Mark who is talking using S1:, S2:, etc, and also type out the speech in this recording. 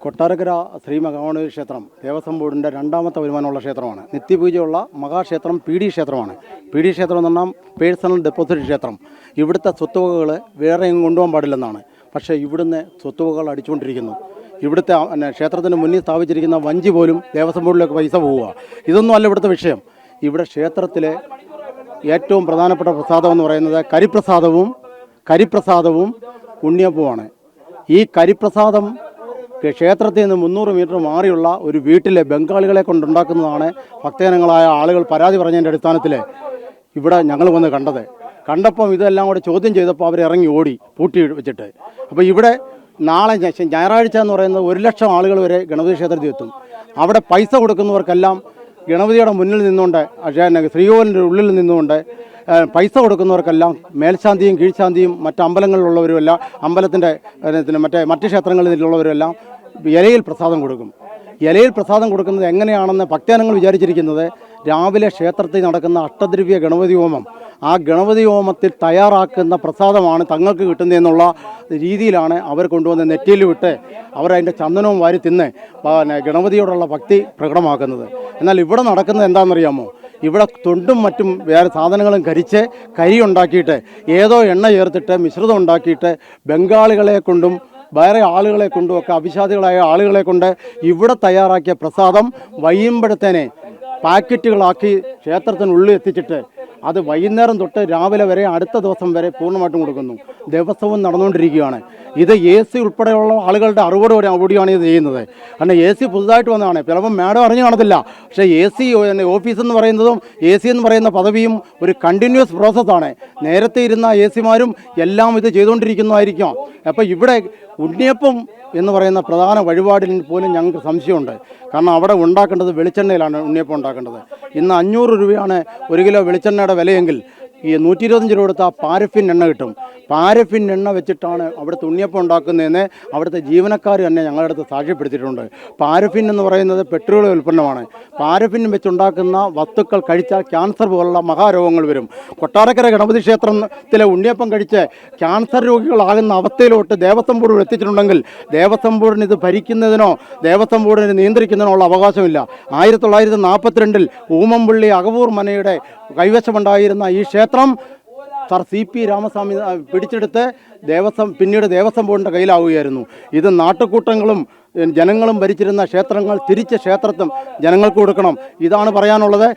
S1: കൊട്ടാരക്കര ശ്രീ മഹാഗണപതി ക്ഷേത്രം ദേവസ്വം ബോർഡിൻ്റെ രണ്ടാമത്തെ വരുമാനമുള്ള ക്ഷേത്രമാണ്. നിത്യപൂജയുള്ള മഹാക്ഷേത്രം പി ഡി ക്ഷേത്രമാണ്. പി ഡി ക്ഷേത്രം എന്ന് പറഞ്ഞാൽ പേഴ്സണൽ ഡെപ്പോസിറ്റ് ക്ഷേത്രം. ഇവിടുത്തെ സ്വത്തുവകകൾ വേറെ എങ്ങും കൊണ്ടുപോകാൻ പാടില്ലെന്നാണ്. പക്ഷേ ഇവിടുന്ന് സ്വത്തുവകകൾ അടിച്ചുകൊണ്ടിരിക്കുന്നു. ഇവിടുത്തെ ക്ഷേത്രത്തിന് മുന്നിൽ സ്ഥാപിച്ചിരിക്കുന്ന വഞ്ചി പോലും ദേവസ്വം ബോർഡിലേക്ക് പൈസ പോവുക. ഇതൊന്നും അല്ല ഇവിടുത്തെ വിഷയം. ഇവിടെ ക്ഷേത്രത്തിലെ ഏറ്റവും പ്രധാനപ്പെട്ട പ്രസാദം എന്ന് പറയുന്നത് കരിപ്രസാദവും ഉണ്ണിയപ്പവുമാണ്. ഈ കരിപ്രസാദം ക്ഷേത്രത്തിൽ നിന്ന് 300 മീറ്റർ മാറിയുള്ള ഒരു വീട്ടിലെ ബംഗാളികളെ കൊണ്ടുണ്ടാക്കുന്നതാണ് ഭക്തജനങ്ങളായ ആളുകൾ പരാതി പറഞ്ഞതിൻ്റെ അടിസ്ഥാനത്തിൽ ഇവിടെ ഞങ്ങൾ വന്ന് കണ്ടപ്പം ഇതെല്ലാം കൂടെ ചോദ്യം ചെയ്തപ്പോൾ അവർ ഇറങ്ങി ഓടി പൂട്ടി വെച്ചിട്ട്. അപ്പോൾ ഇവിടെ നാളെ ഞായറാഴ്ച എന്ന് പറയുന്നത് 1 ലക്ഷം ആളുകൾ വരെ ഗണപതി ക്ഷേത്രത്തിൽ എത്തും. അവിടെ പൈസ കൊടുക്കുന്നവർക്കെല്ലാം ഗണപതിയുടെ മുന്നിൽ നിന്നുകൊണ്ട് ശ്രീകോവിലിൻ്റെ ഉള്ളിൽ നിന്നുകൊണ്ട് പൈസ കൊടുക്കുന്നവർക്കെല്ലാം മേൽശാന്തിയും കീഴ്ശാന്തിയും മറ്റ് അമ്പലങ്ങളിലുള്ളവരുമെല്ലാം അമ്പലത്തിൻ്റെ മറ്റ് ക്ഷേത്രങ്ങളിലുള്ളവരുമെല്ലാം ഇലയിൽ പ്രസാദം കൊടുക്കും. ഇലയിൽ പ്രസാദം കൊടുക്കുന്നത് എങ്ങനെയാണെന്ന് ഭക്തജനങ്ങൾ വിചാരിച്ചിരിക്കുന്നത് രാവിലെ ക്ഷേത്രത്തിൽ നടക്കുന്ന അഷ്ടദ്രവ്യ ഗണപതി ഹോമം, ആ ഗണപതി ഹോമത്തിൽ തയ്യാറാക്കുന്ന പ്രസാദമാണ് തങ്ങൾക്ക് കിട്ടുന്നതെന്നുള്ള രീതിയിലാണ് അവർ കൊണ്ടുവന്ന് നെറ്റിയിൽ വിട്ട് അവർ അതിൻ്റെ ചന്ദനവും വാരി തിന്ന് ഗണപതിയോടുള്ള ഭക്തി പ്രകടമാക്കുന്നത്. എന്നാൽ ഇവിടെ നടക്കുന്നത് എന്താണെന്നറിയാമോ? ഇവിടെ തൊണ്ടും മറ്റും വേറെ സാധനങ്ങളും കരി ഉണ്ടാക്കിയിട്ട് ഏതോ എണ്ണ ചേർത്തിട്ട് മിശ്രിതം ഉണ്ടാക്കിയിട്ട് ബംഗാളികളെ കൊണ്ടും വേറെ ആളുകളെ കൊണ്ടും ഒക്കെ അവിശ്വാസികളായ ആളുകളെ കൊണ്ട് ഇവിടെ തയ്യാറാക്കിയ പ്രസാദം വൈകുമ്പോഴത്തേനെ പാക്കറ്റുകളാക്കി ക്ഷേത്രത്തിനുള്ളിൽ എത്തിച്ചിട്ട് അത് വൈകുന്നേരം തൊട്ട് രാവിലെ വരെ അടുത്ത ദിവസം വരെ പൂർണ്ണമായിട്ടും കൊടുക്കുന്നു. ദിവസവും നടന്നുകൊണ്ടിരിക്കുകയാണ്. ഇത് AC ഉൾപ്പെടെയുള്ള ആളുകളുടെ അറിവോടുകൂടിയാണ് ഇത് ചെയ്യുന്നത്. കാരണം AC പുതുതായിട്ട് വന്നതാണ്. ചിലപ്പം മാഡം അറിഞ്ഞു കാണത്തില്ല. പക്ഷേ AC ഓഫീസ് എന്ന് പറയുന്നതും AC എന്ന് പറയുന്ന പദവിയും ഒരു കണ്ടിന്യൂസ് പ്രോസസ്സാണ്. നേരത്തെ ഇരുന്ന AC-മാരും എല്ലാം ഇത് ചെയ്തുകൊണ്ടിരിക്കുന്നതായിരിക്കാം. അപ്പോൾ ഇവിടെ ഉണ്ണിയപ്പം എന്ന് പറയുന്ന പ്രധാന വഴിപാടിൽ പോലും ഞങ്ങൾക്ക് സംശയമുണ്ട്. കാരണം അവിടെ ഉണ്ടാക്കേണ്ടത് വെളിച്ചെണ്ണയിലാണ് ഉണ്ണിയപ്പം ഉണ്ടാക്കേണ്ടത്. ഇന്ന് 500 രൂപയാണ് 1 കിലോ വെളിച്ചെണ്ണയുടെ വിലയെങ്കിൽ ഈ 125 രൂപ കൊടുത്താൽ പാരഫിൻ എണ്ണ കിട്ടും. പാരഫിൻ എണ്ണ വെച്ചിട്ടാണ് അവിടുത്തെ ഉണ്ണിയപ്പം ഉണ്ടാക്കുന്നതെന്ന് അവിടുത്തെ ജീവനക്കാർ തന്നെ ഞങ്ങളുടെ അടുത്ത് സാക്ഷ്യപ്പെടുത്തിയിട്ടുണ്ട്. പാരഫിൻ എന്ന് പറയുന്നത് പെട്രോളിയം ഉൽപ്പന്നമാണ്. പാരഫിൻ വെച്ചുണ്ടാക്കുന്ന വസ്തുക്കൾ കഴിച്ചാൽ ക്യാൻസർ പോലുള്ള മഹാരോഗങ്ങൾ വരും. കൊട്ടാരക്കര ഗണപതി ക്ഷേത്രത്തിലെ ഉണ്ണിയപ്പം കഴിച്ച് ക്യാൻസർ രോഗികളാകുന്ന അവസ്ഥയിലോട്ട് ദേവസ്വം ബോർഡ് എത്തിച്ചിട്ടുണ്ടെങ്കിൽ ദേവസ്വം ബോർഡിന് ഇത് ഭരിക്കുന്നതിനോ ദേവസ്വം ബോർഡിന് നിയന്ത്രിക്കുന്നതിനോ ഉള്ള അവകാശമില്ല. 1942 ഊമംപള്ളി അകവൂർ മനയുടെ കൈവശമുണ്ടായിരുന്ന ഈ ക്ഷേത്രം സർ CP രാമസ്വാമി പിടിച്ചെടുത്ത് പിന്നീട് ദേവസ്വം ബോർഡിൻ്റെ കയ്യിലാവുകയായിരുന്നു. ഇത് നാട്ടുകൂട്ടങ്ങളും ജനങ്ങളും ഭരിച്ചിരുന്ന ക്ഷേത്രങ്ങൾ തിരിച്ച് ക്ഷേത്രത്തും ജനങ്ങൾക്ക് കൊടുക്കണം. ഇതാണ് പറയാനുള്ളത്.